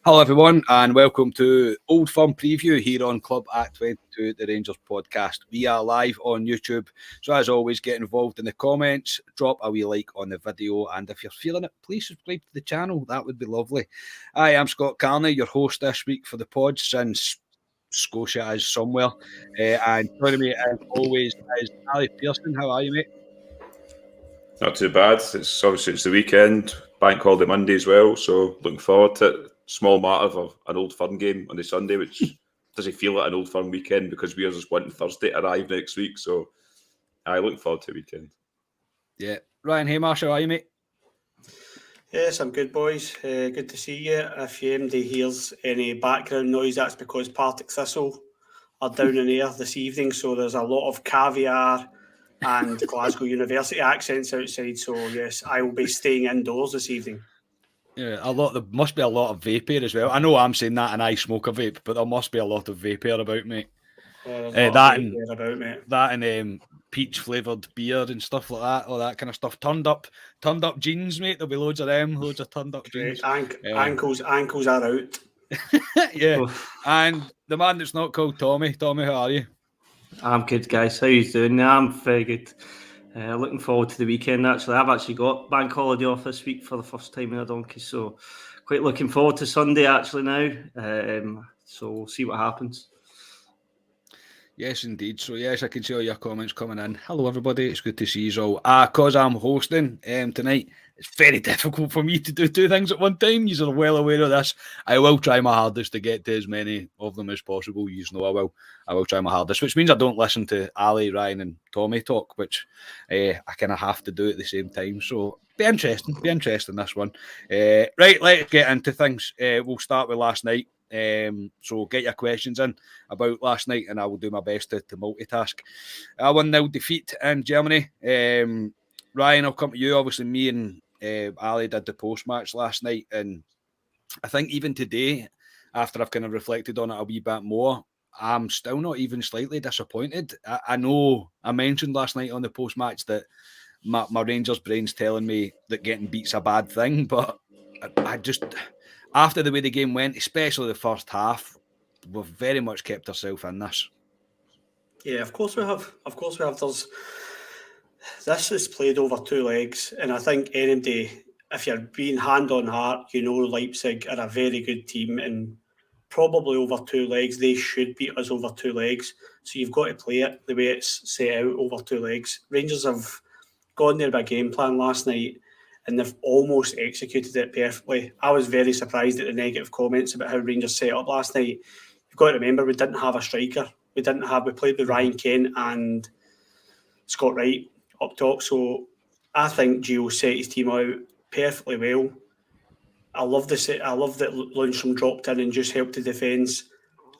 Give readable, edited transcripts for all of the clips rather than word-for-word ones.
Hello everyone and welcome to Old Firm Preview here on Club Act 22, the Rangers podcast. We are live on YouTube, so as always get involved in the comments, drop a wee like on the video, and if you're feeling it, please subscribe to the channel, that would be lovely. Hi, I'm Scott Carney, your host this week for the pod since Scotia is somewhere, and joining me as always is Ali Pearson. How are you, mate? Not too bad. It's obviously the weekend, bank holiday Monday as well, so looking forward to it. Small matter of an Old Firm game on the Sunday, which doesn't feel like an Old Firm weekend because we are just wanting Thursday to arrive next week. So I look forward to the weekend. Yeah, Ryan Haymarsh, how are you, mate? Yes, I'm good, boys. Good to see you. If anybody hears any background noise, that's because Partick Thistle are down in air this evening, so there's a lot of caviar and Glasgow University accents outside. So yes, I will be staying indoors this evening. Yeah, there must be a lot of vapour as well. I know I'm saying that and I smoke a vape, but there must be a lot of vapour about, mate. That and peach flavoured beer and stuff like that, all that kind of stuff. Turned up jeans, mate. There'll be loads of them, loads of turned up jeans. Ankles are out. Yeah, and the man that's not called Tommy. Tommy, how are you? I'm good, guys. How you doing? I'm very good. Looking forward to the weekend, actually. I've actually got bank holiday off this week for the first time in a donkey, so quite looking forward to Sunday, actually, now. So we'll see what happens. Yes, indeed. So, yes, I can see all your comments coming in. Hello, everybody. It's good to see you all. Because I'm hosting tonight, it's very difficult for me to do two things at one time. You are well aware of this. I will try my hardest to get to as many of them as possible. You know I will try my hardest, which means I don't listen to Ali, Ryan and Tommy talk, which I kind of have to do at the same time. So, be interesting this one. Right, let's get into things. We'll start with last night. So get your questions in about last night and I will do my best to multitask. 1-0 defeat in Germany. Ryan, I'll come to you. Obviously me and Ali did the post-match last night, and I think even today, after I've kind of reflected on it a wee bit more, I'm still not even slightly disappointed. I know I mentioned last night on the post-match that my Rangers brain's telling me that getting beat's a bad thing, but I just... After the way the game went, especially the first half, we've very much kept ourselves in this. Yeah, of course we have. This is played over two legs, and I think any day, if you're being hand on heart, you know Leipzig are a very good team, and probably over two legs, they should beat us over two legs. So you've got to play it the way it's set out over two legs. Rangers have gone there by game plan last night, and they've almost executed it perfectly. I was very surprised at the negative comments about how Rangers set up last night. You've got to remember, we didn't have a striker. We played with Ryan Kent and Scott Wright up top. So I think Gio set his team out perfectly well. I love that Lundstrom dropped in and just helped the defence.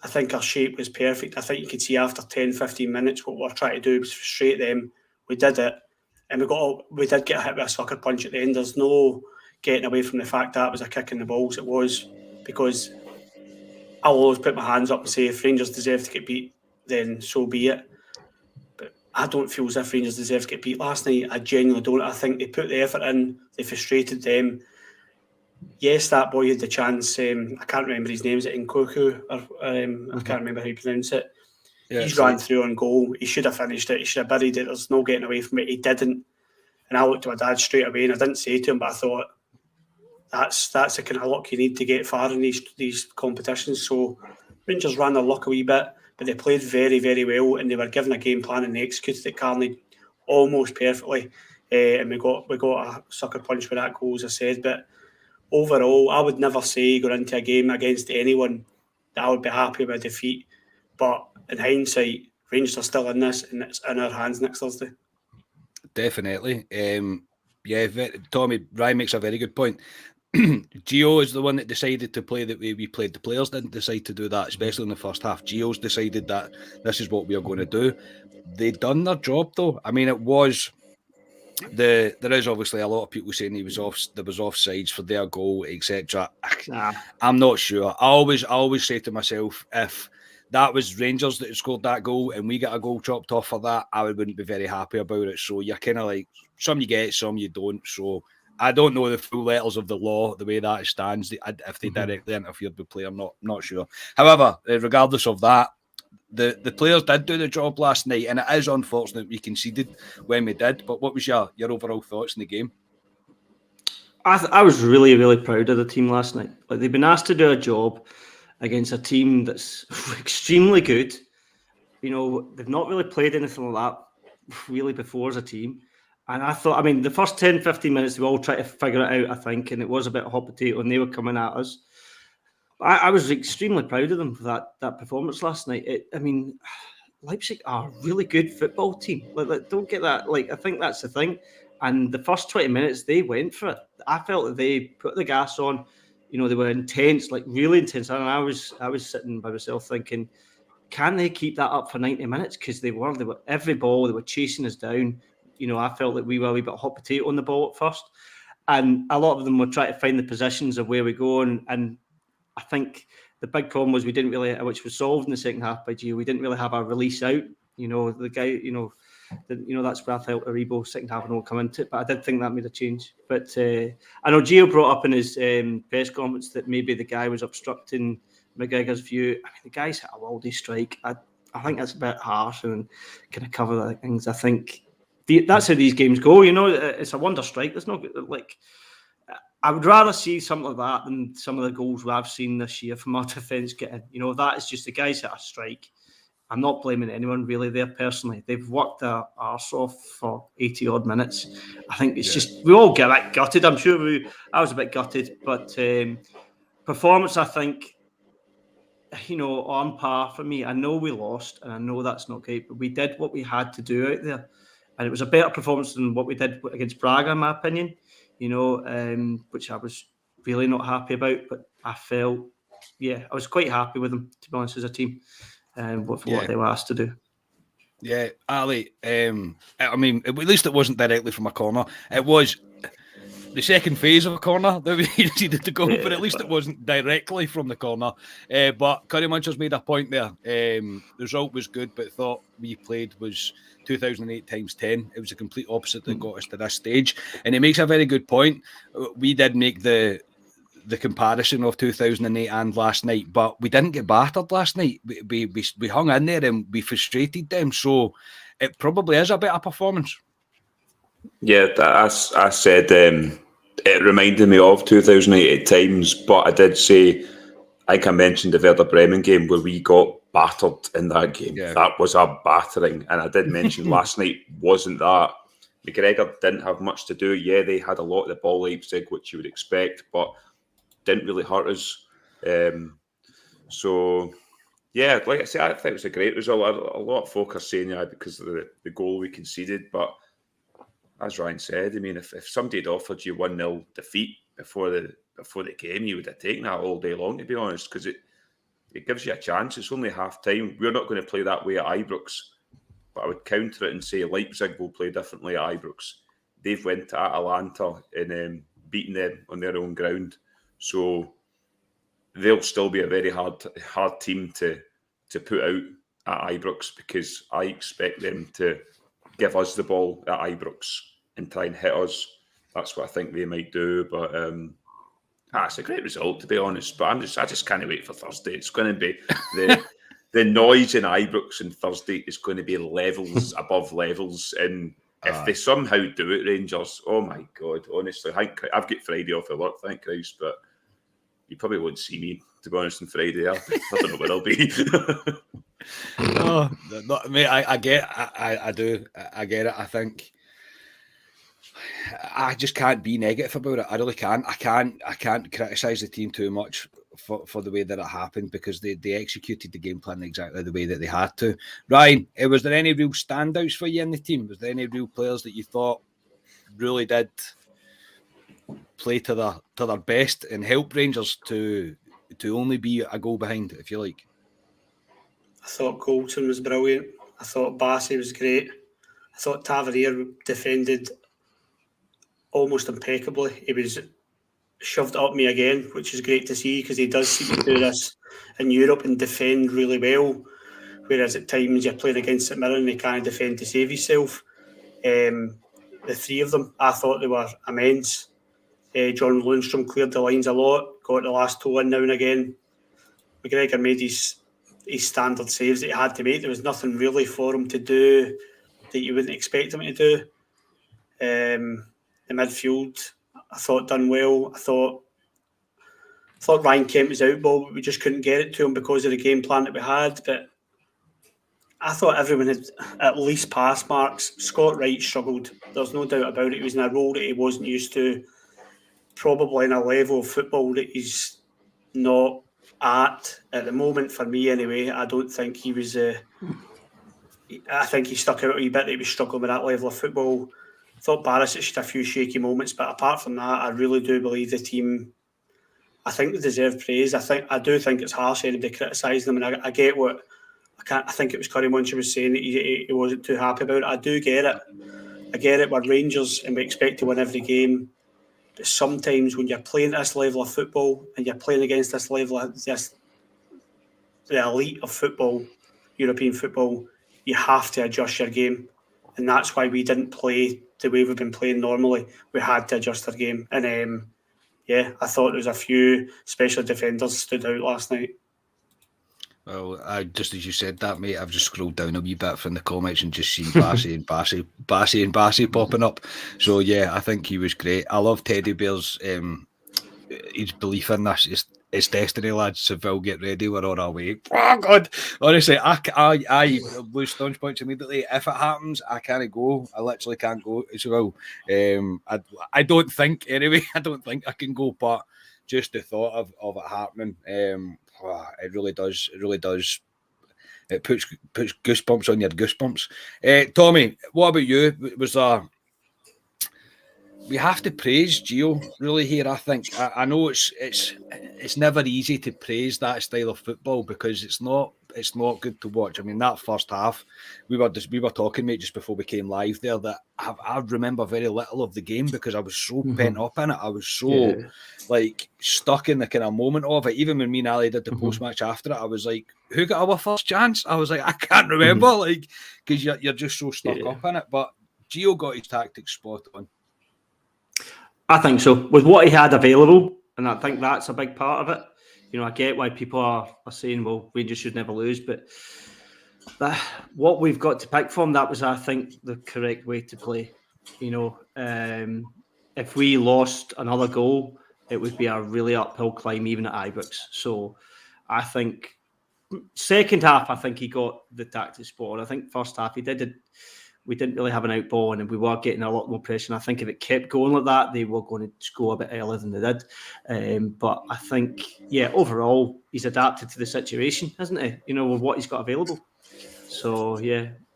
I think our shape was perfect. I think you could see after 10, 15 minutes what we were trying to do was frustrate them. We did it. And we did get hit with a sucker punch at the end. There's no getting away from the fact that it was a kick in the balls. It was, because I'll always put my hands up and say if Rangers deserve to get beat, then so be it. But I don't feel as if Rangers deserve to get beat last night. I genuinely don't. I think they put the effort in. They frustrated them. Yes, that boy had the chance. I can't remember his name. Is it Nkoku? I can't remember how you pronounce it. Yeah, he's ran through on goal. He should have finished it. He should have buried it. There's no getting away from it. He didn't. And I looked at my dad straight away and I didn't say to him, but I thought that's the kind of luck you need to get far in these competitions. So Rangers ran their luck a wee bit, but they played very, very well, and they were given a game plan and they executed it, Carney, almost perfectly. And we got a sucker punch with that goal, as I said. But overall, I would never say going into a game against anyone that I would be happy with a defeat. But in hindsight, Rangers are still in this, and it's in our hands next Thursday. Definitely. Tommy, Ryan makes a very good point. Gio is the one that decided to play the way we played. The players didn't decide to do that, especially in the first half. Gio's decided that this is what we are going to do. They done their job, though. I mean, it was... There is obviously a lot of people saying there was offsides for their goal, etc. I'm not sure. I always say to myself, if that was Rangers that scored that goal and we get a goal chopped off for that, I wouldn't be very happy about it. So you're kind of like, some you get, some you don't. So I don't know the full letters of the law, the way that it stands. If they directly interfered with play, I'm not sure. However, regardless of that, the players did do the job last night, and it is unfortunate we conceded when we did. But what was your overall thoughts in the game? I was really, really proud of the team last night. Like, they've been asked to do a job against a team that's extremely good. You know, they've not really played anything like that really before as a team. And I thought, I mean, the first 10, 15 minutes, we all tried to figure it out, I think, and it was a bit hot potato, and they were coming at us. I was extremely proud of them for that performance last night. Leipzig are a really good football team. Like, don't get that. Like, I think that's the thing. And the first 20 minutes, they went for it. I felt that they put the gas on. You know, they were intense, like really intense. And I was sitting by myself thinking, can they keep that up for 90 minutes? Because they were every ball, they were chasing us down. You know, I felt that we were a wee bit hot potato on the ball at first. And a lot of them were trying to find the positions of where we go. And I think the big problem was we didn't really, which was solved in the second half by Gio, we didn't really have our release out. You know, the guy, that's where I felt Aribo second half will come into it. But I did think that made a change. But I know Gio brought up in his press conference that maybe the guy was obstructing McGregor's view. I mean, the guy's hit a worldie strike. I think that's a bit harsh and kind of cover the things. I think that's how these games go. You know, it's a wonder strike. There's no, like, I would rather see something like that than some of the goals I've seen this year from our defence getting. You know, that is just the guys hit a strike. I'm not blaming anyone really there personally. They've worked their arse off for 80 odd minutes. I think it's just, we all get a bit gutted. I'm sure I was a bit gutted, but performance, I think, you know, on par for me. I know we lost and I know that's not great, but we did what we had to do out there. And it was a better performance than what we did against Braga, in my opinion, you know, which I was really not happy about, but I felt, I was quite happy with them, to be honest, as a team. What they were asked to do. Yeah, Ali, I mean, at least it wasn't directly from a corner. It was the second phase of a corner that we needed to go, but at least it wasn't directly from the corner. But Curry Muncher's made a point there. The result was good, but thought we played was 2008 times 10. It was the complete opposite that got us to this stage. And he makes a very good point. We did make the comparison of 2008 and last night, but we didn't get battered last night. We hung in there and we frustrated them, so it probably is a better performance. Yeah, as I said, it reminded me of 2008 at times, but I did say, I think I mentioned the Werder Bremen game where we got battered in that game. Yeah. That was a battering, and I did mention last night wasn't that. McGregor didn't have much to do. Yeah, they had a lot of the ball, Leipzig, which you would expect, but didn't really hurt us. So, yeah, like I said, I think it was a great result. A lot of folk are saying because of the goal we conceded, but as Ryan said, I mean, if somebody had offered you 1-0 defeat before the game, you would have taken that all day long, to be honest, because it gives you a chance. It's only half time. We're not going to play that way at Ibrox, but I would counter it and say Leipzig will play differently at Ibrox. They've went to Atalanta and beaten them on their own ground. So they'll still be a very hard team to put out at Ibrox, because I expect them to give us the ball at Ibrox and try and hit us. That's what I think they might do. But it's a great result, to be honest. But I just can't wait for Thursday. It's going to be the noise in Ibrox on Thursday is going to be levels above levels. And if they somehow do it, Rangers, oh my God, honestly, I've got Friday off at work, thank Christ, but you probably won't see me, to be honest, on Friday. I don't know where I'll be. Mate, I get it. I think I just can't be negative about it. I really can't. I can't criticise the team too much for the way that it happened, because they executed the game plan exactly the way that they had to. Ryan, was there any real standouts for you in the team? Was there any real players that you thought really did play to their best and help Rangers to only be a goal behind, if you like? I thought Goulton was brilliant. I thought Bassey was great. I thought Tavernier defended almost impeccably. He was shoved up me again, which is great to see, because he does seem to do this in Europe and defend really well, whereas at times you're playing against St Mirren and he can't defend to save himself. The three of them, I thought they were immense. John Lundstrom cleared the lines a lot, got the last toe in now and again. McGregor made his standard saves that he had to make. There was nothing really for him to do that you wouldn't expect him to do. The midfield, I thought, done well. I thought Ryan Kent was out ball, but we just couldn't get it to him because of the game plan that we had. But I thought everyone had at least pass marks. Scott Wright struggled. There's no doubt about it. He was in a role that he wasn't used to, probably in a level of football that he's not at the moment. For me, anyway, I don't think he was. I think he stuck out a wee bit. That he was struggling with that level of football. I thought Barisic had a few shaky moments, but apart from that, I really do believe the team. I think they deserve praise. I do think it's harsh anybody criticise them, and I get what. I think it was Curry Muncher was saying that he wasn't too happy about it. I do get it. I get it. We're Rangers and we expect to win every game. But sometimes when you're playing this level of football and you're playing against this level of the elite of football, European football, you have to adjust your game. And that's why we didn't play the way we've been playing normally. We had to adjust our game. And I thought there was a few special defenders stood out last night. Well, just as you said that, mate, I've just scrolled down a wee bit from the comments and just seen Bassey and Bassey popping up. So, yeah, I think he was great. I love Teddy Bear's his belief in this. It's destiny, lads. Seville, get ready. We're on our way. Oh, God. Honestly, I lose staunch points immediately. If it happens, I can't go. I literally can't go as well. I don't think, anyway, I can go, but just the thought of it happening, it really does. It really does. It puts goosebumps on your goosebumps. Tommy, what about you? We have to praise Gio really here. I think I know it's never easy to praise that style of football because it's not good to watch. I mean, that first half, we were talking, mate, just before we came live there, that I remember very little of the game because I was so pent up in it. I was so stuck in the kind of moment of it. Even when me and Ali did the post match after it, I was like, "Who got our first chance?" I was like, "I can't remember," because you're just so stuck up in it. But Gio got his tactics spot on. I think so. With what he had available, and I think that's a big part of it. You know, I get why people are saying, well, Rangers should never lose, but what we've got to pick from, that was, I think, the correct way to play. You know, if we lost another goal, it would be a really uphill climb, even at Ibrox. So I think second half, I think he got the tactics spot on. I think first half, he did it. We didn't really have an out ball and we were getting a lot more pressure. And I think if it kept going like that, they were going to score a bit earlier than they did. But I think, overall, he's adapted to the situation, hasn't he? You know, with what he's got available. So,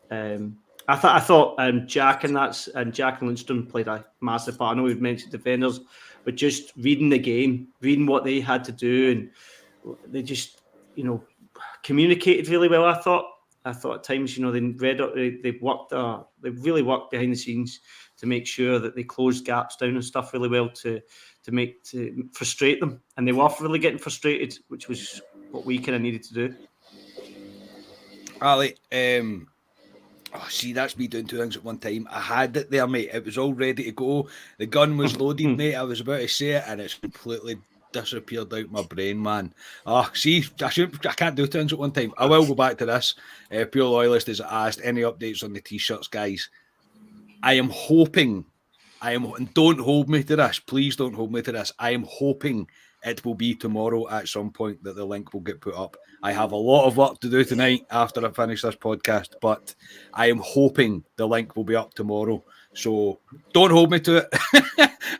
I thought Jack and Lundstrom played a massive part. I know we've mentioned defenders, but just reading the game, reading what they had to do, and they just, communicated really well, I thought at times, they really worked behind the scenes to make sure that they closed gaps down and stuff really well to frustrate them. And they were really getting frustrated, which was what we kind of needed to do. Ali, that's me doing two things at one time. I had it there, mate. It was all ready to go. The gun was loaded, mate. I was about to say it, and it's completely disappeared out my brain, man. I can't do two things at one time. I will go back to this. Pure Loyalist has asked any updates on the t-shirts, guys. I am hoping, and don't hold me to this, please don't hold me to this. I am hoping it will be tomorrow at some point that the link will get put up. I have a lot of work to do tonight after I finish this podcast, but I am hoping the link will be up tomorrow. So don't hold me to it.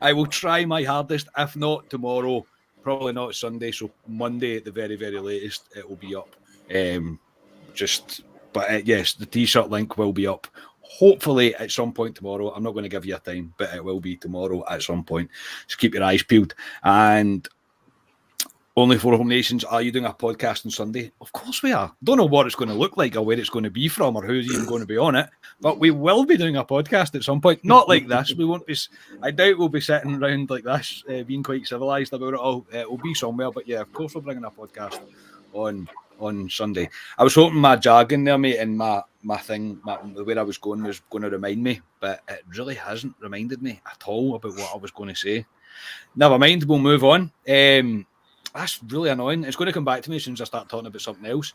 I will try my hardest. If not tomorrow, probably not Sunday, so Monday at the very, very latest, it will be up. Yes, the t-shirt link will be up. Hopefully at some point tomorrow. I'm not going to give you a time, but it will be tomorrow at some point. Just keep your eyes peeled. And Only for Home Nations, are you doing a podcast on Sunday? Of course we are. Don't know what it's going to look like or where it's going to be from or who's even going to be on it, but we will be doing a podcast at some point. Not like this. We won't be. I doubt we'll be sitting around like this, being quite civilised about it all. It will be somewhere, but yeah, of course we're bringing a podcast on Sunday. I was hoping my jargon there, mate, and my thing, where I was going to remind me, but it really hasn't reminded me at all about what I was going to say. never mind, we'll move on. That's really annoying. It's going to come back to me as soon as I start talking about something else.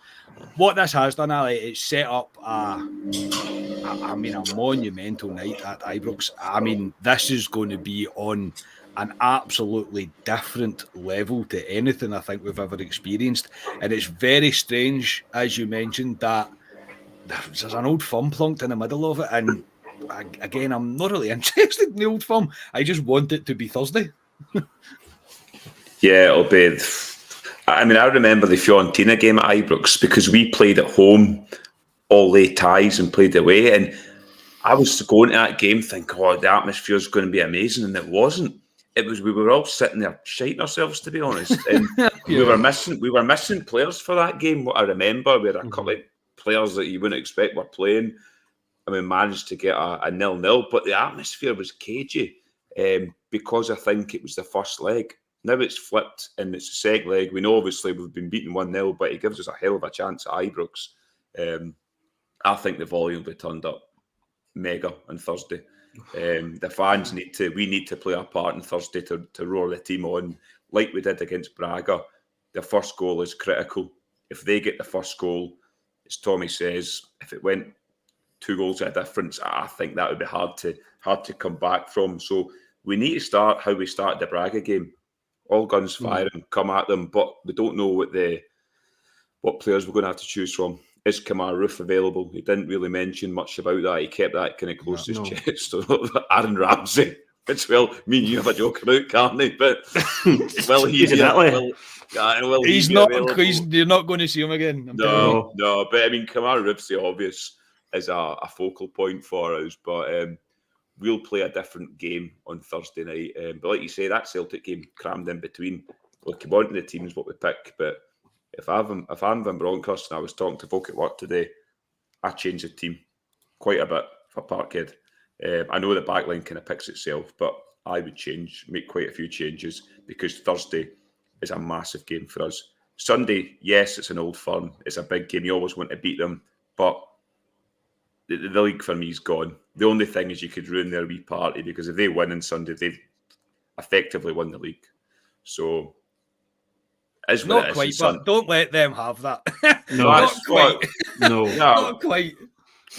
What this has done, Ali, it's set up a monumental night at Ibrox. I mean, this is going to be on an absolutely different level to anything I think we've ever experienced. And it's very strange, as you mentioned, that there's an old firm plunked in the middle of it. And again, I'm not really interested in the old firm. I just want it to be Thursday. Yeah, it'll be. I mean, I remember the Fiorentina game at Ibrox because we played at home, all lay ties, and played away. And I was going to that game thinking, "Oh, the atmosphere is going to be amazing," and it wasn't. It was. We were all sitting there shiting ourselves, to be honest. And we were missing players for that game. What I remember, we had a couple of players that you wouldn't expect were playing, and we managed to get a 0-0. But the atmosphere was cagey because I think it was the first leg. Now it's flipped and it's the second leg. We know obviously we've been beaten 1-0, but it gives us a hell of a chance at Ibrox. I think the volume will be turned up mega on Thursday. The fans we need to play our part on Thursday to roar the team on like we did against Braga. The first goal is critical. If they get the first goal, as Tommy says, if it went 2 goals at a difference, I think that would be hard to come back from. So we need to start how we started the Braga game. All guns firing, come at them, but we don't know what players we're going to have to choose from. Is Kamar Roof available? He didn't really mention much about that. He kept that kind of close to his chest. So Aaron Ramsey, which, well, me and you have a joke about, can't he? But well, he's not. You're not going to see him again. No. But I mean, Kamar Roof's the obvious as a focal point for us, but. We'll play a different game on Thursday night. But like you say, that Celtic game crammed in between. We'll come on to the teams what we pick. But if I'm Van Bronckhorst and I was talking to folk at work today, I change the team quite a bit for Parkhead. I know the backline kind of picks itself, but I would make quite a few changes because Thursday is a massive game for us. Sunday, yes, it's an old firm. It's a big game. You always want to beat them. But the league for me is gone. The only thing is you could ruin their wee party because if they win on Sunday, they've effectively won the league. So, as not quite, but don't let them have that. No, not quite. No, not quite.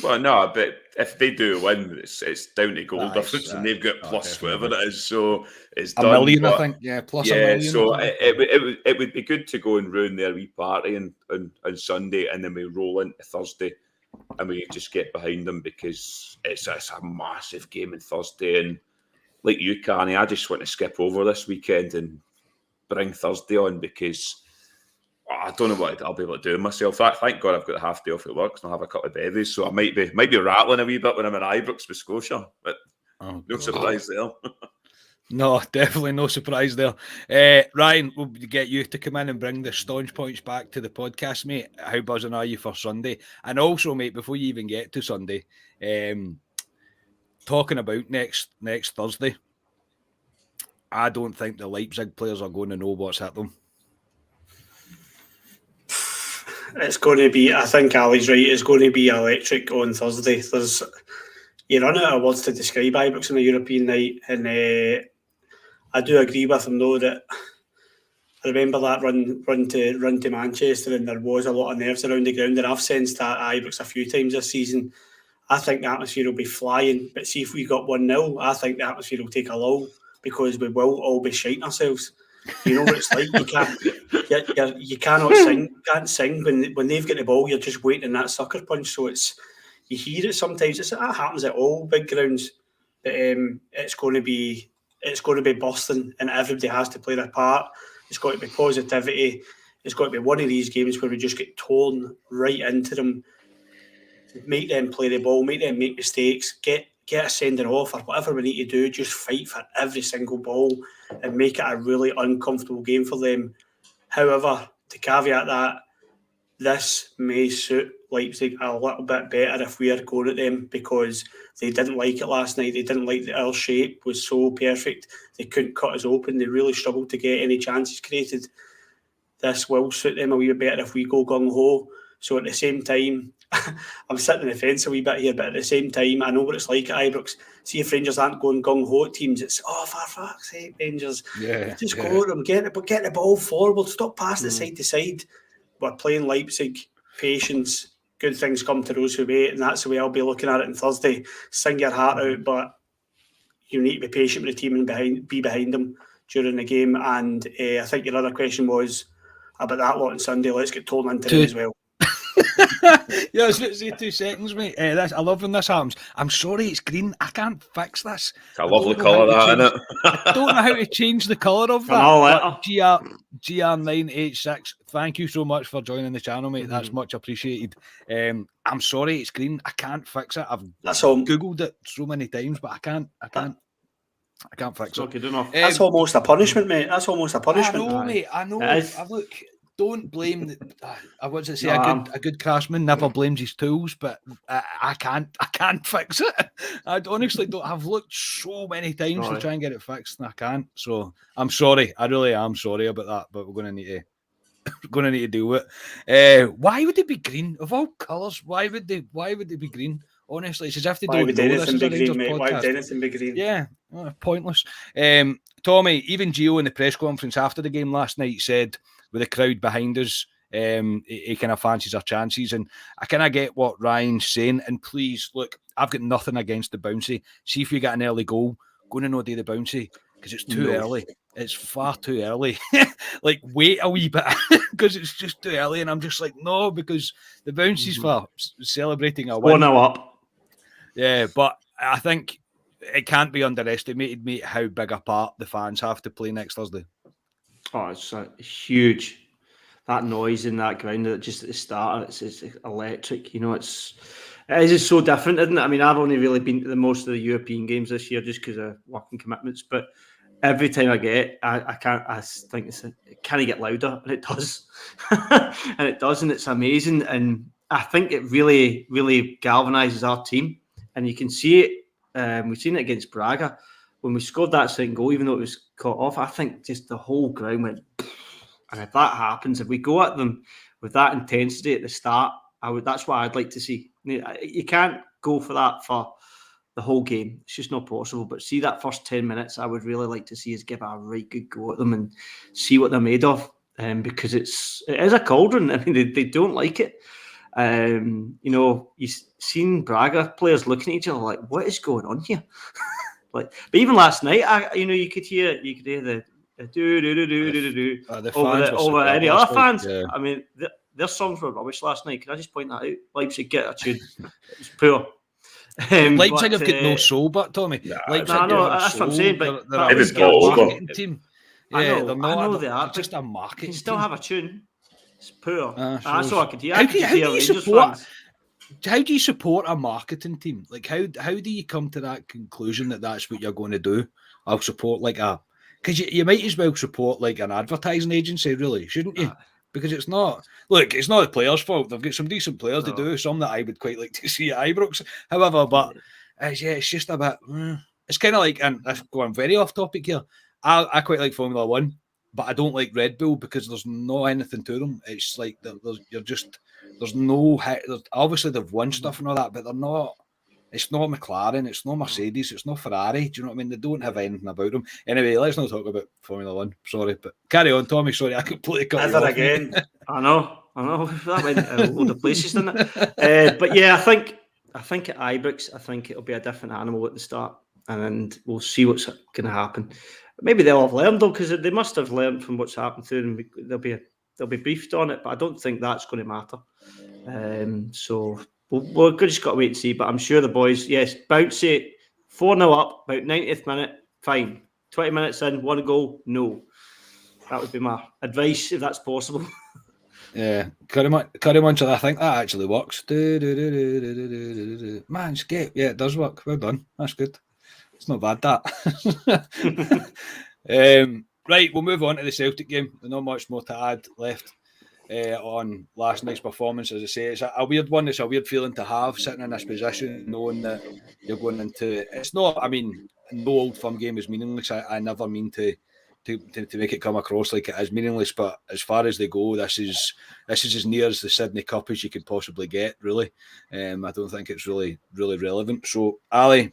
Well, no, but if they do win, it's down to goal difference, and they've got plus whatever it is. So it's a done. million, I think. Yeah, plus a million. So it would be good to go and ruin their wee party on Sunday, and then we roll into Thursday. And we just get behind them because it's a massive game on Thursday. And like you, Carney, I just want to skip over this weekend and bring Thursday on because I don't know what I'll be able to do myself. Thank God I've got a half day off at work and I'll have a couple of bevies. So I might be rattling a wee bit when I'm in Ibrox with Scotia. But no surprise there. No, definitely no surprise there. Ryan, we'll get you to come in and bring the staunch points back to the podcast, mate. How buzzing are you for Sunday? And also, mate, before you even get to Sunday, talking about next Thursday, I don't think the Leipzig players are going to know what's hit them. It's going to be, I think Ali's right, it's going to be electric on Thursday. You run out of words to describe Ibrox on a European night, and I do agree with him though that I remember that run to Manchester, and there was a lot of nerves around the ground, and I've sensed that at Ibrox a few times this season. I think the atmosphere will be flying, but see if we got 1-0, I think the atmosphere will take a lull because we will all be shiting ourselves. You know what it's like. You cannot sing. You can't sing when they've got the ball. You're just waiting that sucker punch. So you hear it sometimes. That happens at all big grounds. But it's going to be busting, and everybody has to play their part. It's got to be positivity. It's got to be one of these games where we just get torn right into them, make them play the ball, make them make mistakes, get a sending off or whatever we need to do. Just fight for every single ball and make it a really uncomfortable game for them. However, to caveat that, this may suit Leipzig a little bit better if we are going at them because they didn't like it last night. They didn't like our shape was so perfect. They couldn't cut us open. They really struggled to get any chances created. This will suit them a wee bit better if we go gung-ho. So at the same time, I'm sitting on the fence a wee bit here, but at the same time, I know what it's like at Ibrox. See if Rangers aren't going gung-ho at teams, it's, for fuck's sake, Rangers. Just go at them, get the ball forward, stop passing it side to side. We're playing Leipzig, patience, good things come to those who wait, and that's the way I'll be looking at it on Thursday. Sing your heart out, but you need to be patient with the team and be behind them during the game. And I think your other question was about that lot on Sunday. Let's get told into it as well. Yeah, I was about to say 2 seconds, mate. I love when this happens. I'm sorry, it's green. I can't fix this. It's a lovely colour, that, isn't it? I don't know how to change the colour of that. GR986, thank you so much for joining the channel, mate. That's much appreciated. I'm sorry, it's green. I can't fix it. I've Googled it so many times, but I can't fix it. Good enough. That's almost a punishment, mate. That's almost a punishment. I know, mate. I know. Look, don't blame. I was to say a good craftsman never blames his tools, but I can't fix it. I honestly don't. I've looked so many times to try and get it fixed, and I can't. So I'm sorry. I really am sorry about that, but we're going to need to deal with it. Why would it be green of all colours? Why would they be green? Honestly, it's as if they don't know this is a Rangers podcast. Why would anything be green? Yeah, pointless. Tommy, even Gio in the press conference after the game last night said, with the crowd behind us, he kind of fancies our chances. And I kind of get what Ryan's saying. And please, look, I've got nothing against the bouncy. See if you get an early goal, go and no do the bouncy, because it's too early. It's far too early. Like, wait a wee bit, because it's just too early. And I'm just like, no, because the bouncy's for celebrating a win. 1-0 up. Yeah, but I think it can't be underestimated, mate, how big a part the fans have to play next Thursday. Oh, it's huge. That noise in that ground, just at the start, it's electric. You know, it is just so different, isn't it? I mean, I've only really been to the most of the European games this year just because of working commitments. But every time I get, I think it can get louder, and it does, and it does, and it's amazing. And I think it really, really galvanises our team, and you can see it. We've seen it against Braga. When we scored that second goal, even though it was caught off, I think just the whole ground went. And if that happens, if we go at them with that intensity at the start, that's what I'd like to see. You can't go for that for the whole game. It's just not possible. But see that first 10 minutes, I would really like to see us give a right good go at them and see what they're made of. Because it is a cauldron. I mean, they don't like it. You know, you've seen Braga players looking at each other like, what is going on here? But even last night, you could hear the do over any other fans. Yeah. I mean, their songs were rubbish last night. Can I just point that out? Leipzig get a tune. It's poor. Leipzig have got no soul, but Tommy. Leipzig that's what I'm saying. But they're a marketing team. Yeah, they're not. They're just a marketing. You can still have a tune. It's poor. That's all I could hear. How do you support a marketing team? Like, how do you come to that conclusion that that's what you're going to do? I'll support because you might as well support like an advertising agency, really, shouldn't you? Because it's not. Look, it's not the players' fault. They've got some decent players to do. Some that I would quite like to see at Ibrox. However, but it's just a bit. It's kind of like, and I'm going very off topic here. I quite like Formula One, but I don't like Red Bull because there's no anything to them. It's like there's no. Obviously, they've won stuff and all that, but they're not. It's not McLaren, it's not Mercedes, it's not Ferrari. Do you know what I mean? They don't have anything about them. Anyway, let's not talk about Formula One. Sorry, but carry on, Tommy. Sorry, I completely cut you off. Again. I know. That went a load of places, didn't it? But yeah, I think at Ibrox, I think it'll be a different animal at the start, and we'll see what's going to happen. Maybe they'll have learned though, because they must have learned from what's happened to them. They'll be briefed on it, but I don't think that's going to matter. So. We're just got to wait and see, but I'm sure the boys, yes, bounce it, 4-0 up, about 90th minute, fine. 20 minutes in, 1 goal, no. That would be my advice, if that's possible. Yeah, Curry Muncher, I think that actually works. Manscaped, yeah, it does work. Well done, that's good. It's not bad, that. Right, we'll move on to the Celtic game. There's not much more to add left. On last night's performance, as I say, it's a weird one. It's a weird feeling to have sitting in this position, knowing that you're going into. It's not. I mean, no Old Firm game is meaningless. I never mean to to make it come across like it is meaningless. But as far as they go, this is as near as the Sydney Cup as you could possibly get, really. I don't think it's really relevant. So, Ali,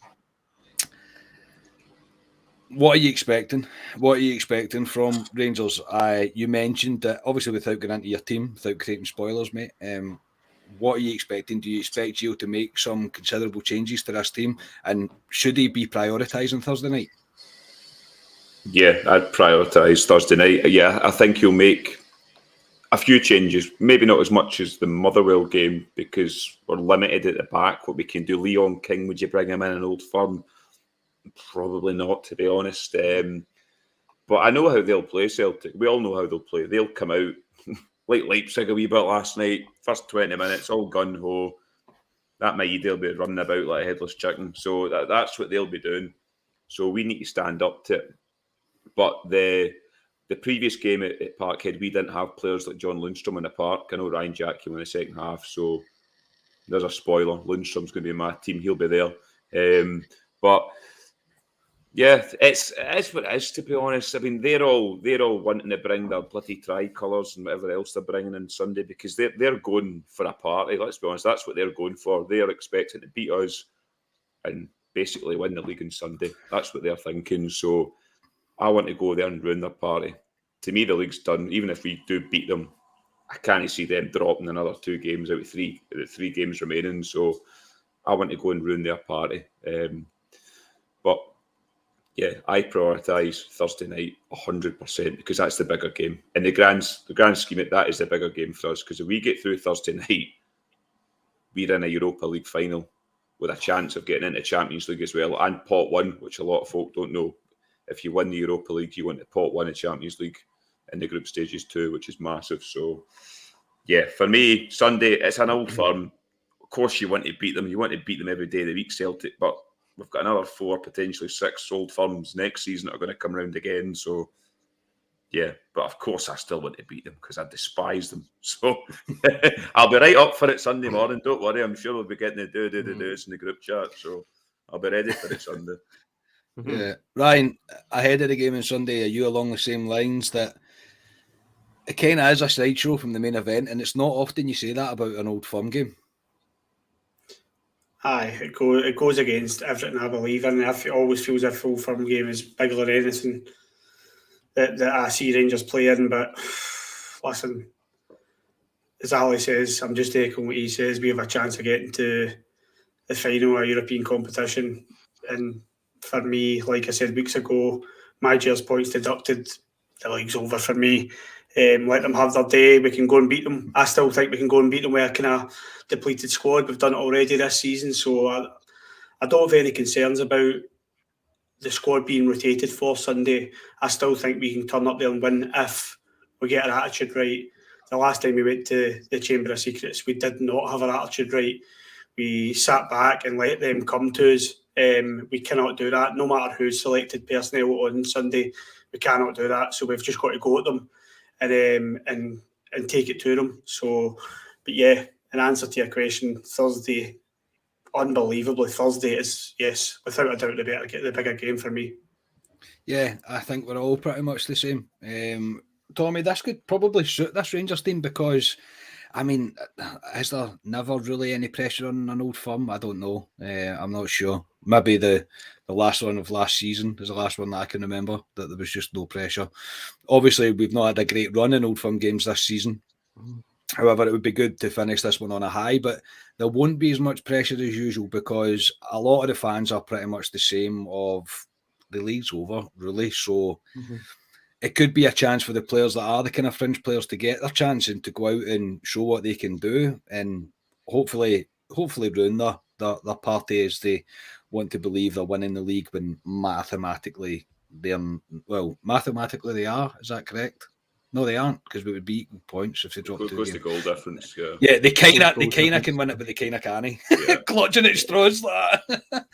what are you expecting? What are you expecting from Rangers? You mentioned that, obviously, without getting into your team, without creating spoilers, mate. What are you expecting? Do you expect Gio to make some considerable changes to this team? And should he be prioritising Thursday night? Yeah, I'd prioritise Thursday night. Yeah, I think he'll make a few changes. Maybe not as much as the Motherwell game because we're limited at the back. What we can do, Leon King, would you bring him in an Old Firm? Probably not, to be honest. But I know how they'll play, Celtic. We all know how they'll play. They'll come out like Leipzig a wee bit last night. First 20 minutes, all gun-ho. That Maida will be running about like a headless chicken. So that's what they'll be doing. So we need to stand up to it. But the previous game at Parkhead, we didn't have players like John Lundstrom in the park. I know Ryan Jack came in the second half, so there's a spoiler. Lundstrom's going to be in my team. He'll be there. But yeah, it's what it is, to be honest. I mean, they're all wanting to bring their bloody tricolours and whatever else they're bringing on Sunday because they're going for a party. Let's be honest, that's what they're going for. They're expecting to beat us and basically win the league on Sunday. That's what they're thinking. So I want to go there and ruin their party. To me, the league's done. Even if we do beat them, I can't see them dropping another 2 games out of 3 games remaining. So I want to go and ruin their party. But yeah, I prioritise Thursday night 100% because that's the bigger game. In the grand scheme, that is the bigger game for us because if we get through Thursday night, we're in a Europa League final with a chance of getting into Champions League as well and pot 1, which a lot of folk don't know. If you win the Europa League, you want to pot 1 in Champions League in the group stages too, which is massive. So, yeah, for me, Sunday, it's an Old Firm. Of course, you want to beat them. You want to beat them every day of the week, Celtic. But we've got another 4, potentially 6 Old Firms next season that are going to come round again. So, yeah, but of course, I still want to beat them because I despise them. So, I'll be right up for it Sunday morning. Don't worry. I'm sure we'll be getting the do's in the group chat. So, I'll be ready for it Sunday. Yeah, Ryan, ahead of the game on Sunday, are you along the same lines that it kind of is a sideshow from the main event, and it's not often you say that about an Old Firm game? Aye, it goes against everything I believe in. It always feels a Old Firm game is bigger than anything that I see Rangers play in. But listen, as Ali says, I'm just echoing what he says. We have a chance of getting to the final of a European competition, and for me, like I said weeks ago, my Gers points deducted, the league's over for me. Let them have their day. We can go and beat them. I still think we can go and beat them with a kind of depleted squad. We've done it already this season, so I don't have any concerns about the squad being rotated for Sunday. I still think we can turn up there and win if we get our attitude right. The last time we went to the Chamber of Secrets, we did not have our attitude right. We sat back and let them come to us. We cannot do that. No matter who's selected personnel on Sunday, we cannot do that. So we've just got to go at them and take it to them. So, but yeah, in answer to your question, Thursday, unbelievably, Thursday is, yes, without a doubt, the bigger game for me. Yeah, I think we're all pretty much the same. Tommy, this could probably suit this Rangers team because, I mean, is there never really any pressure on an Old Firm? I don't know. I'm not sure. Maybe the last one of last season is the last one that I can remember, that there was just no pressure. Obviously, we've not had a great run in Old Firm games this season. However, it would be good to finish this one on a high, but there won't be as much pressure as usual because a lot of the fans are pretty much the same of the league's over, really. So it could be a chance for the players that are the kind of fringe players to get their chance and to go out and show what they can do and hopefully ruin their party as they want to believe they're winning the league when mathematically they are. Is that correct? No, they aren't, because we would be equal points if they dropped 2 games. The goal difference, yeah. Yeah, they kind of can win it, but they kind of can't. Yeah. Clutching at straws like that.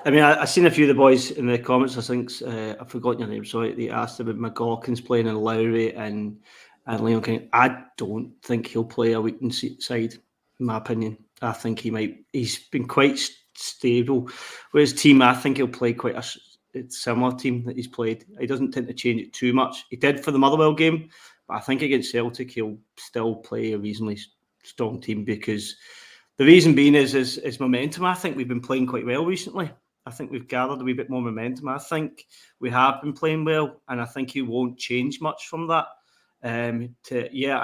I mean, I've seen a few of the boys in the comments. I think I've forgotten your name. Sorry, they asked about McGawkins playing in Lowry and Leon King. I don't think he'll play a weakened side. In my opinion, I think he might. He's been quite stable with his team. I think he'll play quite it's a similar team that he's played. He doesn't tend to change it too much. He did for the Motherwell game, but I think against Celtic he'll still play a reasonably strong team, because the reason being is momentum. I think we've been playing quite well recently. I think we've gathered a wee bit more momentum. I think we have been playing well, and I think he won't change much from that. I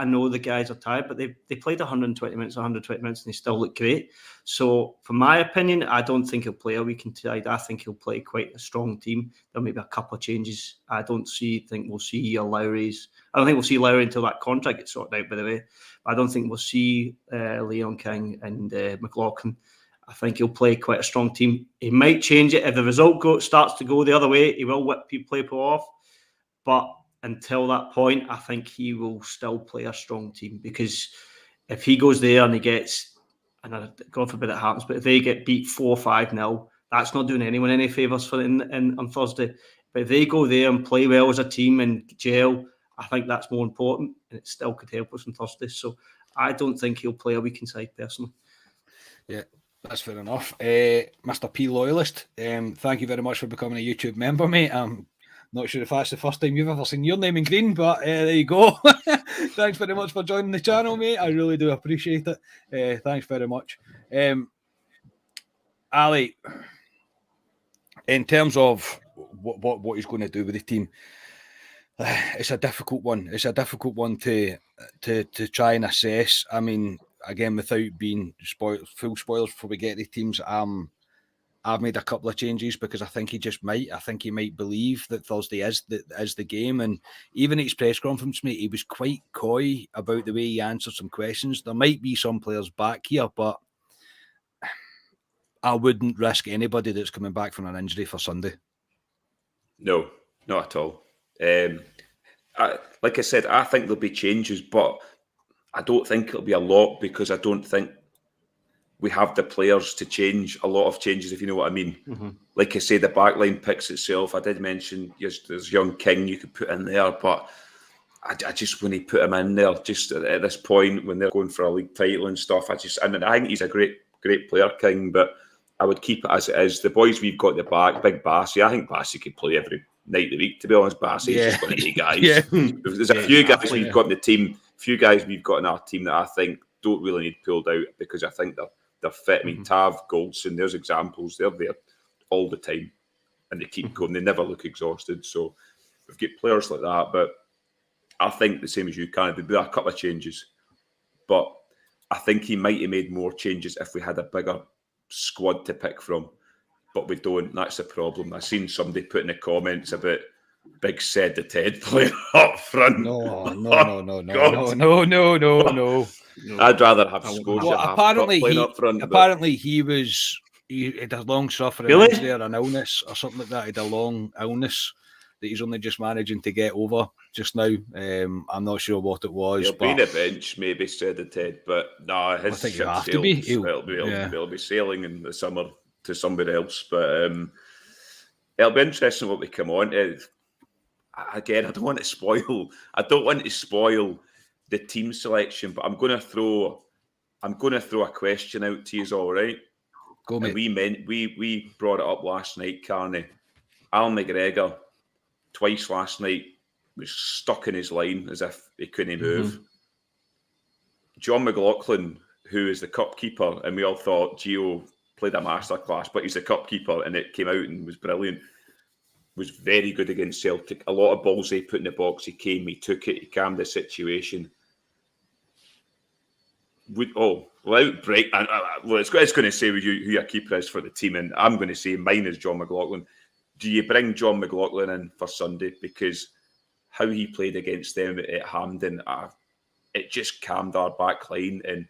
know the guys are tired, but they played 120 minutes, and they still look great. So, from my opinion, I don't think he'll play a weekend side. I think he'll play quite a strong team. There'll maybe a couple of changes. I don't think we'll see Lowry's. I don't think we'll see Lowry until that contract gets sorted out, by the way. But I don't think we'll see Leon King and McLaughlin. I think he'll play quite a strong team. He might change it if the result starts to go the other way. He will whip people off, but until that point, I think he will still play a strong team, because if he goes there and he gets, and God forbid it happens, but if they get beat 4-5-0, that's not doing anyone any favours on Thursday. But if they go there and play well as a team and gel, I think that's more important, and it still could help us on Thursday. So I don't think he'll play a weekend side personally. Yeah, that's fair enough. Mr. P Loyalist, thank you very much for becoming a YouTube member, mate. Not sure if that's the first time you've ever seen your name in green, but there you go. Thanks very much for joining the channel, mate. I really do appreciate it. Thanks very much. Ali, in terms of what he's going to do with the team, it's a difficult one. It's a difficult one to try and assess. I mean, again, without being full spoilers before we get to the teams, I've made a couple of changes because I think he just might. I think he might believe that Thursday is the game. And even at his press conference, mate, he was quite coy about the way he answered some questions. There might be some players back here, but I wouldn't risk anybody that's coming back from an injury for Sunday. No, not at all. Like I said, I think there'll be changes, but I don't think it'll be a lot, because I don't think we have the players to change a lot of changes, if you know what I mean. Mm-hmm. Like I say, the backline picks itself. I did mention there's young King you could put in there, but I just when he put him in there, just at this point when they're going for a league title and stuff, I think he's a great player, King, but I would keep it as it is. The boys we've got at the back, Big Bassey, I think Bassey could play every night of the week, to be honest. Bassey's just one of the guys. There's a few guys we've got in the team, few guys we've got in our team that I think don't really need pulled out, because I think they're fit. I mean, Tav, Goldson, there's examples. They're there all the time and they keep going. They never look exhausted. So we've got players like that. But I think the same as you, there'll be a couple of changes. But I think he might have made more changes if we had a bigger squad to pick from. But we don't. That's the problem. I've seen somebody put in the comments about Big Said the Ted playing up front. No. I'd rather have Scotia apparently playing up front. Apparently he had a long suffering injury or an illness or something like that. He had a long illness that he's only just managing to get over just now. I'm not sure what it was. He'll be in a bench, maybe, Said the Ted, but no, his ship sails. He'll be sailing in the summer to somebody else. But it'll be interesting what we come on to. Again, I don't want to spoil the team selection, but I'm going to throw a question out to you. All right, go, mate. We brought it up last night, Carney. Alan McGregor twice last night was stuck in his line as if he couldn't move. John McLaughlin, who is the cup keeper, and we all thought Gio played a masterclass, but he's the cup keeper, and it came out and was brilliant. Was very good against Celtic. A lot of balls they put in the box. He came, he took it, he calmed the situation. Without break, it's going to say who your keeper is for the team, and I'm going to say mine is John McLaughlin. Do you bring John McLaughlin in for Sunday? Because how he played against them at Hampden, it just calmed our back line, and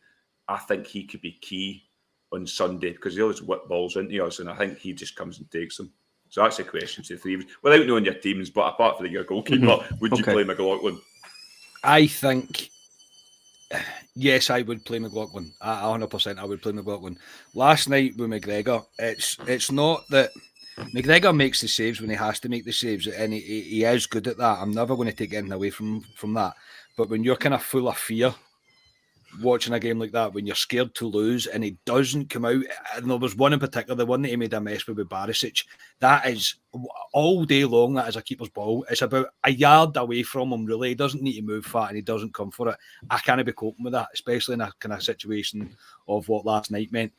I think he could be key on Sunday because he always whip balls into us, and I think he just comes and takes them. So that's the question to the three. Without knowing your teams, but apart from your goalkeeper, would you play McLaughlin? I think, yes, I would play McLaughlin. 100% I would play McLaughlin. Last night with McGregor, it's not that McGregor makes the saves when he has to make the saves, and he is good at that. I'm never going to take anything away from that. But when you're kind of full of fear, watching a game like that when you're scared to lose and he doesn't come out. And there was one in particular, the one that he made a mess with Barisic. That is all day long. That is a keeper's ball. It's about a yard away from him. Really, he doesn't need to move far and he doesn't come for it. I can't be coping with that, especially in a kind of situation of what last night meant.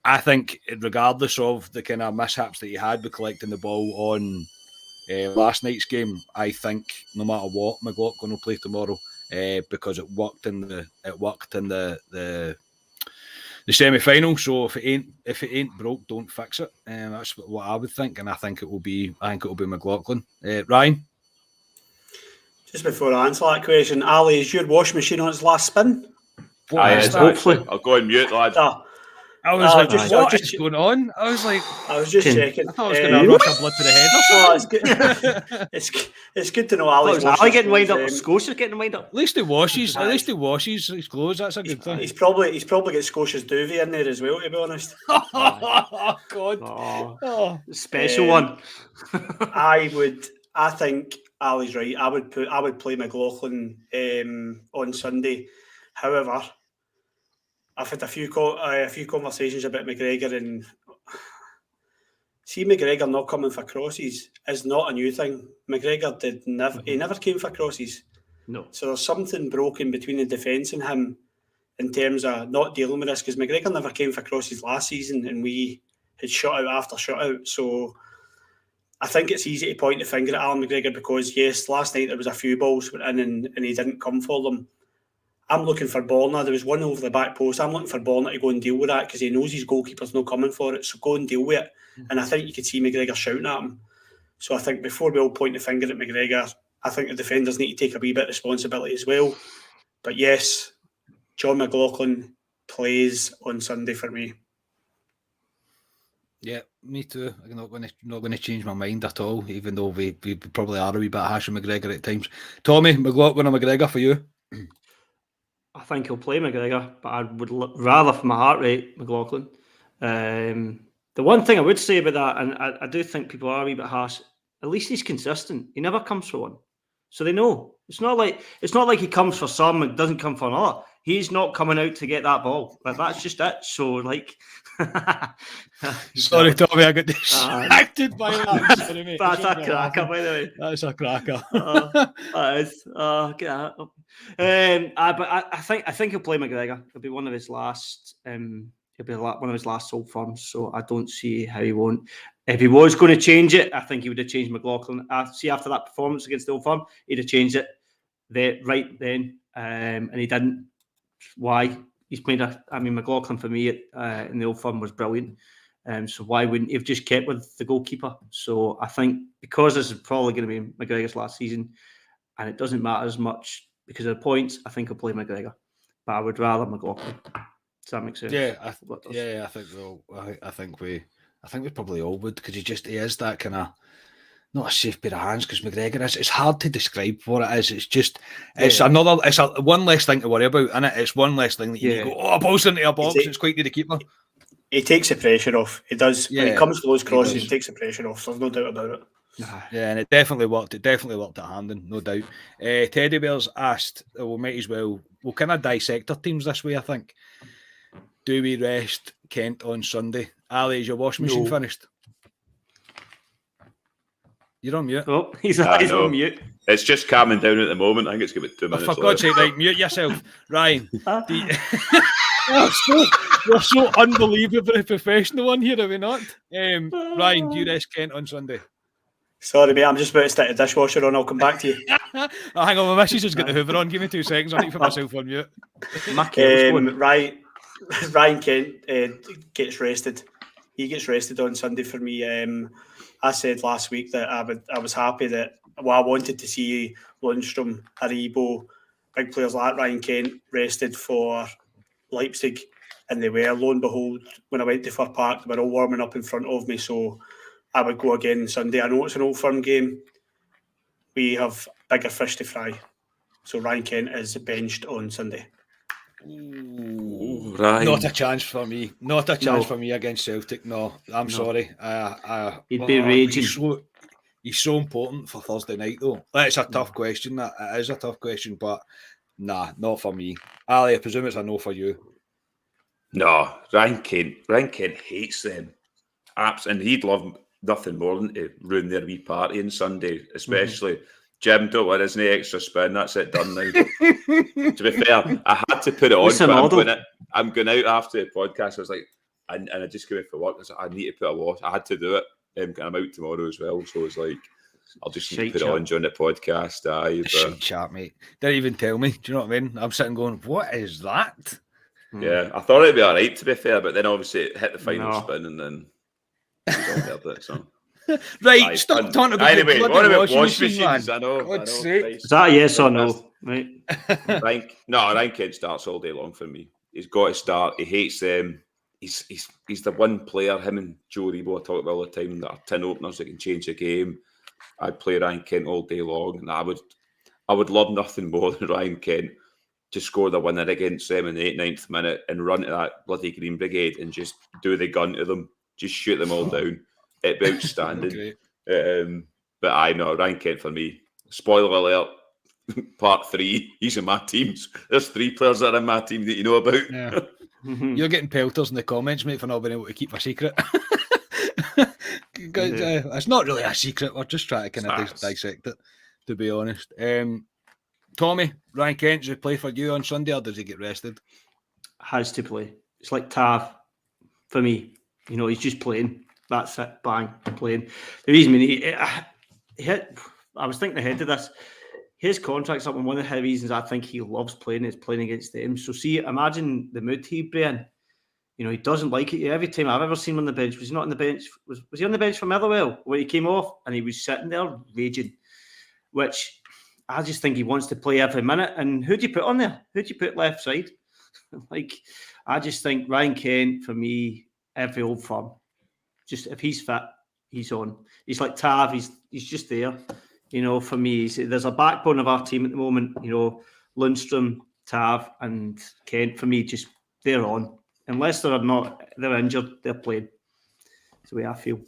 I think, regardless of the kind of mishaps that he had with collecting the ball on last night's game, I think no matter what, McLaughlin will play tomorrow because it worked in the semi-final. So if it ain't broke, don't fix it. That's what I would think, and I think it will be McLaughlin. Ryan, just before I answer that question, Ali, is your washing machine on its last spin? Hopefully, I'll go on mute, lad. I was like, what is going on? I was like, I was just checking. I thought I was going to rush a blood to the head or something. It's good to know Ali's Ali getting wind up. Scotia's getting wind up. At least he washes his clothes. That's a good thing. He's probably got Scotia's duvet in there as well, to be honest. Oh God! Special one. I think Ali's right. I would play McLaughlin on Sunday. However, I've had a few conversations about McGregor, and see McGregor not coming for crosses is not a new thing. McGregor he never came for crosses. No. So there's something broken between the defence and him in terms of not dealing with this, because McGregor never came for crosses last season and we had shutout after shutout. So I think it's easy to point the finger at Alan McGregor because, yes, last night there was a few balls went in and he didn't come for them. I'm looking for Borna. There was one over the back post. I'm looking for Borna to go and deal with that because he knows his goalkeeper's not coming for it. So go and deal with it. And I think you could see McGregor shouting at him. So I think before we all point the finger at McGregor, I think the defenders need to take a wee bit of responsibility as well. But yes, John McLaughlin plays on Sunday for me. Yeah, me too. I'm not going to change my mind at all, even though we probably are a wee bit harsh on McGregor at times. Tommy, McLaughlin or McGregor for you? I think he'll play McGregor, but I would rather, for my heart rate, McLaughlin. The one thing I would say about that, and I do think people are a wee bit harsh, at least he's consistent. He never comes for one. So they know. It's not like he comes for some and doesn't come for another. He's not coming out to get that ball. Like, that's just it. So, like... Sorry, Tommy, I got distracted by that. Sorry, mate. That's a cracker, by the way. That's a cracker. That is. Get that up. But I think he'll play McGregor. It'll be one of his last... He'll be one of his last Old Firms, so I don't see how he won't. If he was going to change it, I think he would have changed McLaughlin. See, after that performance against the Old Firm, he'd have changed it right then, and he didn't. Why? He's played McLaughlin for me in the Old Firm was brilliant. So why wouldn't he have just kept with the goalkeeper? So I think because this is probably going to be McGregor's last season, and it doesn't matter as much because of the points, I think he'll play McGregor. But I would rather McLaughlin. Does that make sense? Yeah, I think so. I think we probably all would because he is that kind of not a safe pair of hands because McGregor is. It's hard to describe what it is. It's just it's one less thing to worry about, and it's one less thing that you need to go, a ball's into a box. It's quite near the keeper. He takes the pressure off. He does. When he comes for those crosses, he takes the pressure off. There's no doubt about it. Yeah, and it definitely worked. It definitely worked at Hamden, no doubt. Teddy Bears asked, we might as well. We'll kind of dissect our teams this way, I think. Do we rest Kent on Sunday? Ali, is your washing machine finished? You're on mute. Oh, he's on mute. It's just calming down at the moment. I think it's going to be 2 minutes. For God's sake, right, mute yourself. Ryan. We're so unbelievably professional on here, are we not? Ryan, do you rest Kent on Sunday? Sorry, mate, I'm just about to stick the dishwasher on. I'll come back to you. Hang on, my missus has got the hoover on. Give me 2 seconds. I need to put myself on mute. Ryan Kent gets rested. He gets rested on Sunday for me. I said last week that I was happy that I wanted to see Lundstrom, Aribo, big players like Ryan Kent rested for Leipzig, and they were. Lo and behold, when I went to Fir Park, they were all warming up in front of me, so I would go again Sunday. I know it's an Old Firm game. We have bigger fish to fry. So Ryan Kent is benched on Sunday. Ooh, right. Not a chance for me. Not a chance for me against Celtic. No, I'm sorry. He'd be raging. He's so important for Thursday night, though. It's a tough question. It is a tough question, but Nah, not for me. Ali, I presume it's a no for you. No, Ryan Kent hates them. And he'd love nothing more than to ruin their wee party on Sunday, especially Jim, don't want any extra spin. That's it, done now. To be fair, I had to put it on. But I'm going out after the podcast. I was like, and I just came out for work. I was like, I need to put a watch. I had to do it. I'm out tomorrow as well. So it's like, I'll just put it on during the podcast. Shite chat, mate. Didn't even tell me. Do you know what I mean? I'm sitting going, what is that? Yeah, I thought it'd be all right, to be fair. But then obviously it hit the final spin and then we all heard it. So. Right, stop talking about anyway, what about wash machines? I know. Is that a yes or no? Right. Ryan Kent starts all day long for me. He's got to start. He hates them. He's the one player, him and Joe Rebo, I talk about all the time, that are tin openers that can change the game. I'd play Ryan Kent all day long, and I would love nothing more than Ryan Kent to score the winner against them in the 89th minute and run to that bloody Green Brigade and just do the gun to them, just shoot them all down. It'd be outstanding. But I know Ryan Kent for me. Spoiler alert, part 3, he's in my teams. There's 3 players that are in my team that you know about. Yeah. You're getting pelters in the comments, mate, for not being able to keep a secret. It's not really a secret. We're just trying to kind of dissect it, to be honest. Tommy, Ryan Kent, does he play for you on Sunday or does he get rested? Has to play. It's like Tav for me. You know, he's just playing. That's it. Bang, playing. The reason he hit, I was thinking ahead of this. His contract's up, and one of the reasons I think he loves playing is playing against them. So, see, imagine the mood he'd be in. You know, he doesn't like it. Every time I've ever seen him on the bench, was he not on the bench? Was he on the bench for Motherwell when he came off? And he was sitting there raging, which I just think he wants to play every minute. And who do you put on there? Who do you put left side? I just think Ryan Kent, for me, every old firm. Just if he's fit, he's on. He's like Tav. He's just there. You know, for me, there's a backbone of our team at the moment. You know, Lundstrom, Tav, and Kent. For me, just they're on. Unless they're injured, they're playing. That's the way I feel.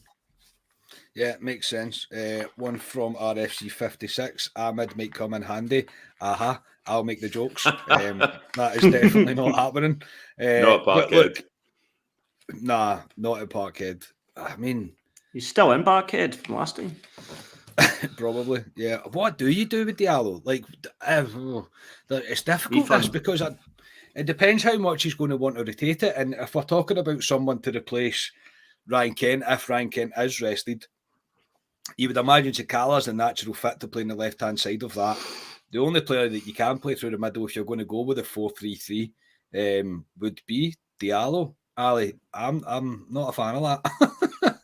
Yeah, makes sense. One from RFC 56. Ahmed might come in handy. I'll make the jokes. That is definitely not happening. Not at Parkhead. Nah, not at Parkhead. I mean, he's still in Parkhead from last time. Probably, yeah. What do you do with Diallo? Like, it's difficult this because it depends how much he's going to want to rotate it. And if we're talking about someone to replace Ryan Kent, if Ryan Kent is rested, you would imagine Sakala's a natural fit to play on the left-hand side of that. The only player that you can play through the middle if you're going to go with a 4-3-3 would be Diallo. Ali, I'm not a fan of that.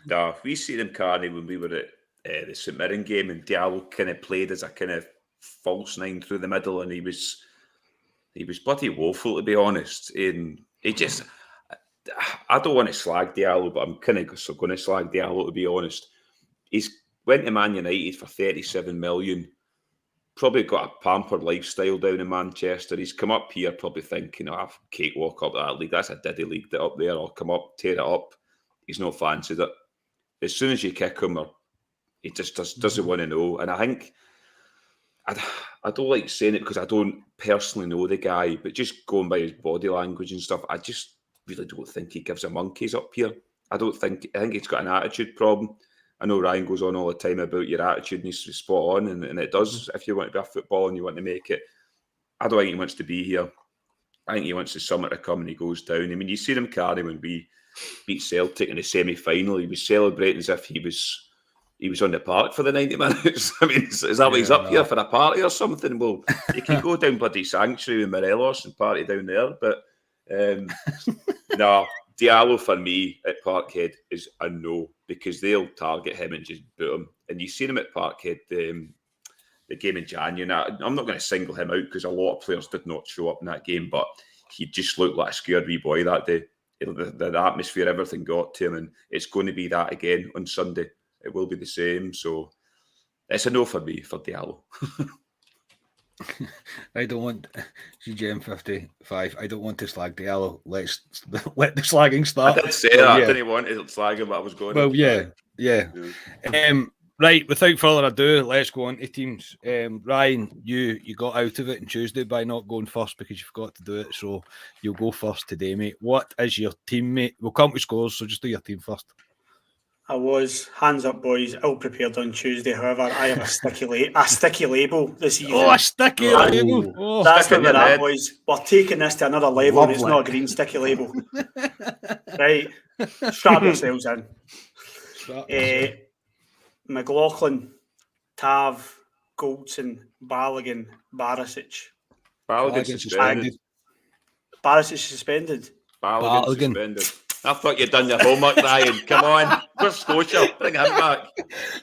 No, we see them, Carney, when we were at the St Mirren game, and Diallo kind of played as a kind of false 9 through the middle, and he was bloody woeful, to be honest. And he just, I don't want to slag Diallo, but I'm kind of going to slag Diallo, to be honest. He's went to Man United for 37 million. Probably got a pampered lifestyle down in Manchester. He's come up here probably thinking, I've cakewalk up that league. That's a diddy league that up there. I'll come up, tear it up. He's not fancied it. As soon as you kick him, he just doesn't want to know. And I think, I don't like saying it because I don't personally know the guy, but just going by his body language and stuff, I just really don't think he gives a monkeys up here. I think he's got an attitude problem. I know Ryan goes on all the time about your attitude needs to be spot on, and it does if you want to be a footballer and you want to make it. I don't think he wants to be here. I think he wants the summer to come and he goes down. I mean, you see him, Carney, when we beat Celtic in the semi-final, he was celebrating as if he was on the park for the 90 minutes. I mean, is that what he's up here for a party or something? Well, he can go down bloody Sanctuary with Morelos and party down there. But no, Diallo for me at Parkhead is a no, because they'll target him and just boot him. And you seen him at Parkhead, the game in January. Now, I'm not going to single him out because a lot of players did not show up in that game, but he just looked like a scared wee boy that day. The atmosphere, everything got to him, and it's going to be that again on Sunday. It will be the same. So it's a no for me for Diallo. I don't want CGM 55. I don't want to slag Diallo. Let the slagging start. I did say that. I didn't want to slag him, but I was going. Well, yeah. Right, without further ado, let's go on to teams. Ryan, you got out of it on Tuesday by not going first because you forgot to do it, so you'll go first today, mate. What is your team, mate? We'll come to scores, so just do your team first. I was, hands up boys, ill prepared on Tuesday. However, I have a sticky label this season. Oh, a sticky That- label. Oh, That's Stick what in we're your at, head. boys. We're taking this to another level, and it's Lovely. not a green sticky label. Right, strap yourselves in. McLaughlin, Tav, Goldson, Balogun, Barisic. Balogun suspended. Barisic suspended. Balogun suspended. I thought you'd done your homework, Ryan. Come on. Where's Scotia? Bring him back.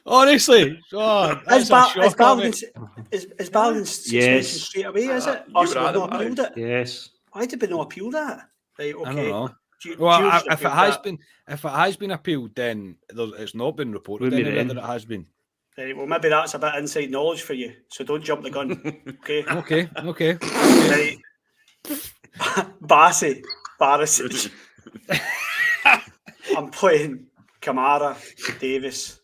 Honestly, that's a shocker, mate. Is Balogun suspension Yes. straight away, is it? You Or were so we've Adam, not appealed it? Yes. Why did we not appeal that? Right, okay. I don't know. Gio Well, should if it appeal has that. been, appealed, then it's not been reported Wouldn't be anywhere then. that it has been. Right, well, maybe that's a bit inside knowledge for you, so don't jump the gun. Okay. Okay. Right. Barisic. I'm playing Kamara, Davis.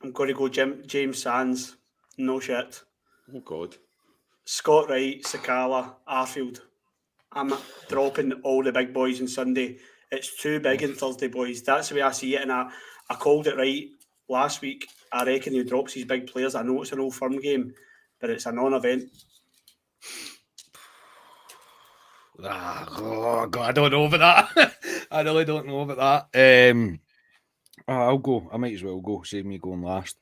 I'm going to go James Sands. No shit. Oh, God. Scott Wright, Sakala, Arfield. I'm dropping all the big boys on Sunday. It's too big on Thursday, boys. That's the way I see it, and I called it right last week. I reckon he drops his big players. I know it's an Old Firm game, but it's a non-event. Oh God, I don't know about that. I really don't know about that. I'll go. I might as well go. Save me going last.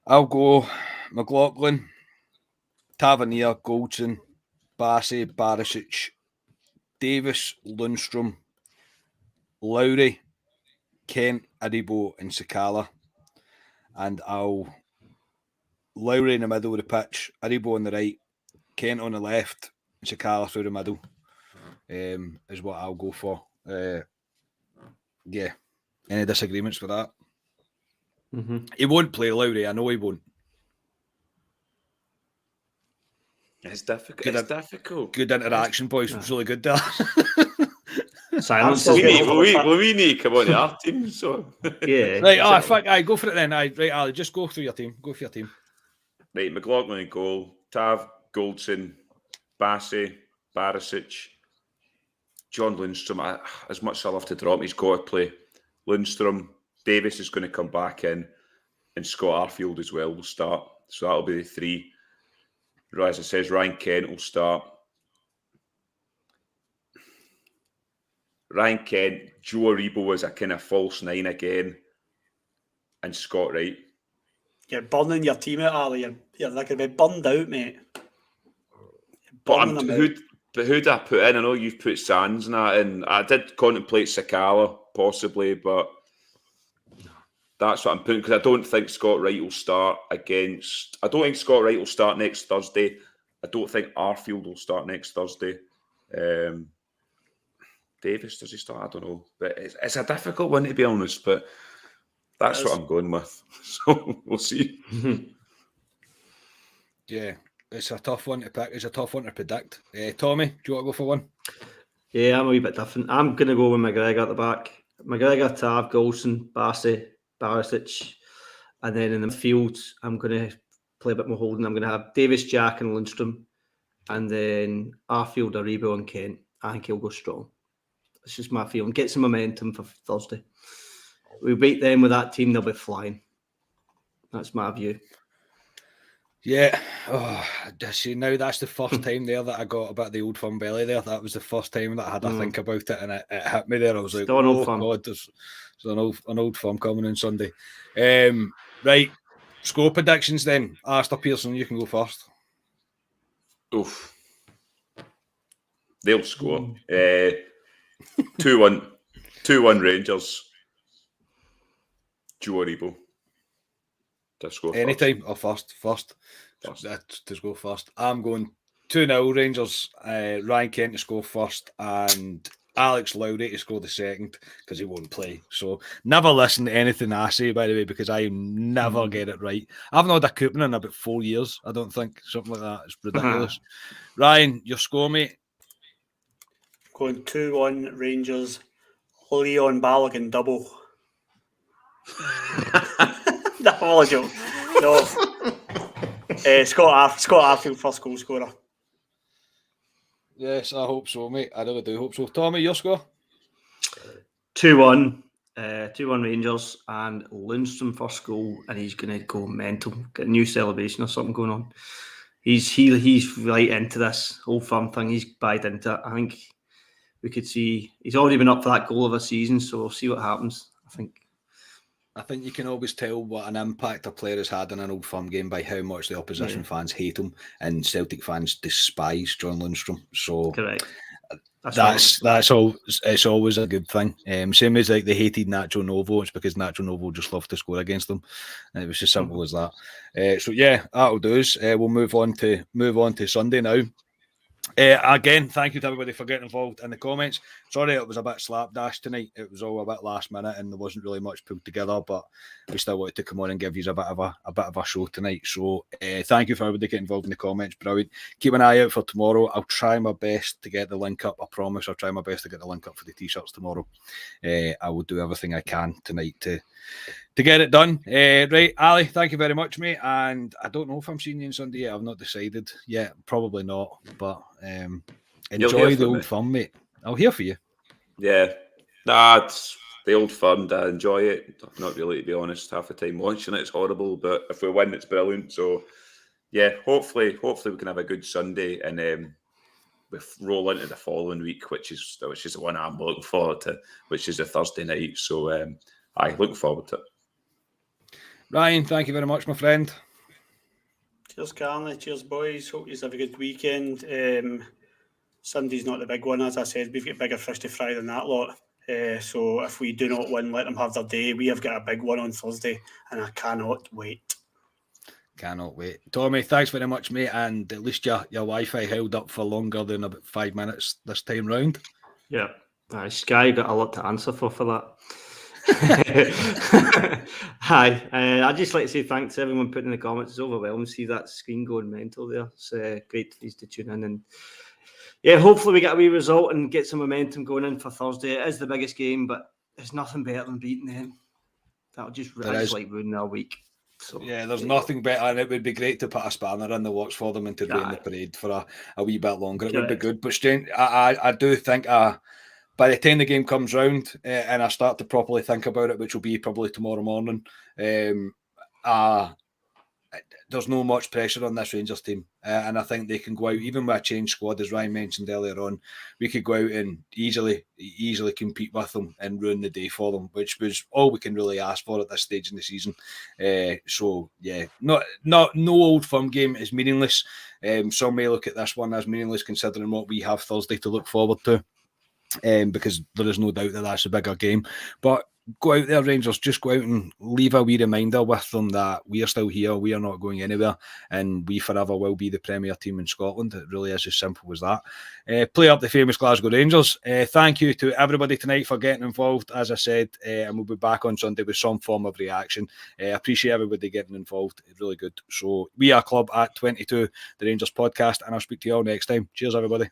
I'll go McLaughlin, Tavernier, Goldson, Bassey, Barisic, Davis, Lundstrom, Lowry, Kent, Aribo, and Sakala. And I'll Lowry in the middle of the pitch, Aribo on the right, Kent on the left, and Sakala through the middle. Is what I'll go for. Yeah. Any disagreements with that? Mm-hmm. He won't play Lowry. I know he won't. It's difficult. Good interaction, boys. It was really good there. Silence I'm is still We need to come on to our team, so. Yeah. Right, fuck, aye, go for it then. Aye, right, Ali, just go through your team. Go for your team. Right, McLaughlin in goal, Tav, Goldson, Bassey, Barisic, John Lundstrom. As much as I love to drop, he's got to play. Lundstrom, Davis is going to come back in, and Scott Arfield as well will start. So that'll be the three. As it says, Ryan Kent will start. Ryan Kent, Joe Aribo as a kind of false nine again, and Scott Wright. You're burning your team out, Ali. You're like going to be burned out, mate. But who'd I put in? I know you've put Sands and that in. I did contemplate Sakala, possibly, but that's what I'm putting, because I don't think Scott Wright will start against... I don't think Scott Wright will start next Thursday. I don't think Arfield will start next Thursday. Davis, does he start? I don't know. But it's a difficult one, to be honest, but that's what I'm going with. So we'll see. Yeah, it's a tough one to pick. It's a tough one to predict. Tommy, do you want to go for one? Yeah, I'm a wee bit different. I'm going to go with McGregor at the back. McGregor, Tav, Golson, Bassey, Barisic. And then in the field, I'm going to play a bit more holding. I'm going to have Davis, Jack and Lundstrom. And then Arfield, Aribo and Kent. I think he'll go strong. It's just my feeling. Get some momentum for Thursday. We beat them with that team, they'll be flying. That's my view. Yeah. Oh, see, now that's the first time there that I got a bit of the Old Firm belly there. That was the first time that I had to think about it, and it hit me there. I was like, Still an Old oh Firm. God, there's an old Firm coming on Sunday. Right. Score predictions then. Alistair Pearson, you can go first. Oof. They'll score. 2-1. 2-1 Rangers. Joe Aribo to score Anytime or first. To go first. I'm going 2-0 Rangers. Ryan Kent to score first and Alex Lowry to score the second because he won't play. So never listen to anything I say, by the way, because I never get it right. I haven't had a coupon in about 4 years, I don't think. Something like that. It's ridiculous. Ryan, your score, mate? Going 2-1 Rangers. Leon Balogun double. That's all a joke. No. Scott Arfield first goal scorer. Yes, I hope so, mate. I really do hope so. Tommy, your score? 2-1. 2-1 Rangers, and Lundstrom first goal, and he's going to go mental. Get a new celebration or something going on. He's right into this whole Firm thing. He's buyed into it. I think we could see he's already been up for that goal of a season, so we'll see what happens. I think you can always tell what an impact a player has had in an Old Firm game by how much the opposition fans hate him and Celtic fans despise John Lundstrom. So correct. That's all. It's always a good thing. Same as like they hated Nacho Novo. It's because Nacho Novo just loved to score against them, and it was as simple as that. So yeah, that'll do us. We'll move on to Sunday now. Again, thank you to everybody for getting involved in the comments. Sorry it was a bit slapdash tonight. It was all a bit last minute and there wasn't really much pulled together, but we still wanted to come on and give you a bit of a show tonight. So thank you for everybody getting involved in the comments. Brilliant. Keep an eye out for tomorrow. I'll try my best to get the link up. I promise I'll try my best to get the link up for the t-shirts tomorrow. I will do everything I can tonight to get it done. Right, Ali, thank you very much, mate. And I don't know if I'm seeing you on Sunday yet. I've not decided yet. Probably not. But enjoy the Old Firm, mate. I'll hear for you. Yeah. It's the Old Firm. I enjoy it. Not really, to be honest. Half the time watching it, it's horrible. But if we win, it's brilliant. So, yeah, hopefully we can have a good Sunday and we roll into the following week, which is the one I'm looking forward to, which is a Thursday night. So, I look forward to it. Ryan, thank you very much, my friend. Cheers, Carney. Cheers, boys. Hope you have a good weekend. Sunday's not the big one, as I said. We've got bigger fish to fry than that lot. So if we do not win, let them have their day. We have got a big one on Thursday, and I cannot wait. Cannot wait. Tommy, thanks very much, mate. And at least your Wi-Fi held up for longer than about 5 minutes this time round. Yeah. Sky got a lot to answer for that. Hi, I'd just like to say thanks to everyone putting in the comments. It's overwhelming to see that screen going mental there. It's great to tune in, and yeah, hopefully we get a wee result and get some momentum going in for Thursday. It is the biggest game, but there's nothing better than beating them. That'll just ruin our week. So yeah, there's nothing better, and it would be great to put a spanner in the works for them and to rain the parade for a wee bit longer. It would be good, but Shane, I do think by the time the game comes round and I start to properly think about it, which will be probably tomorrow morning, there's no much pressure on this Rangers team. And I think they can go out, even with a changed squad, as Ryan mentioned earlier on, we could go out and easily compete with them and ruin the day for them, which was all we can really ask for at this stage in the season. So, yeah, no Old Firm game is meaningless. Some may look at this one as meaningless considering what we have Thursday to look forward to. Because there is no doubt that that's a bigger game. But go out there, Rangers, just go out and leave a wee reminder with them that we are still here, we are not going anywhere, and we forever will be the premier team in Scotland. It really is as simple as that. Play up the famous Glasgow Rangers. Thank you to everybody tonight for getting involved, as I said, and we'll be back on Sunday with some form of reaction. I appreciate everybody getting involved. It's really good. So we are Club at 22, the Rangers podcast, and I'll speak to you all next time. Cheers, everybody.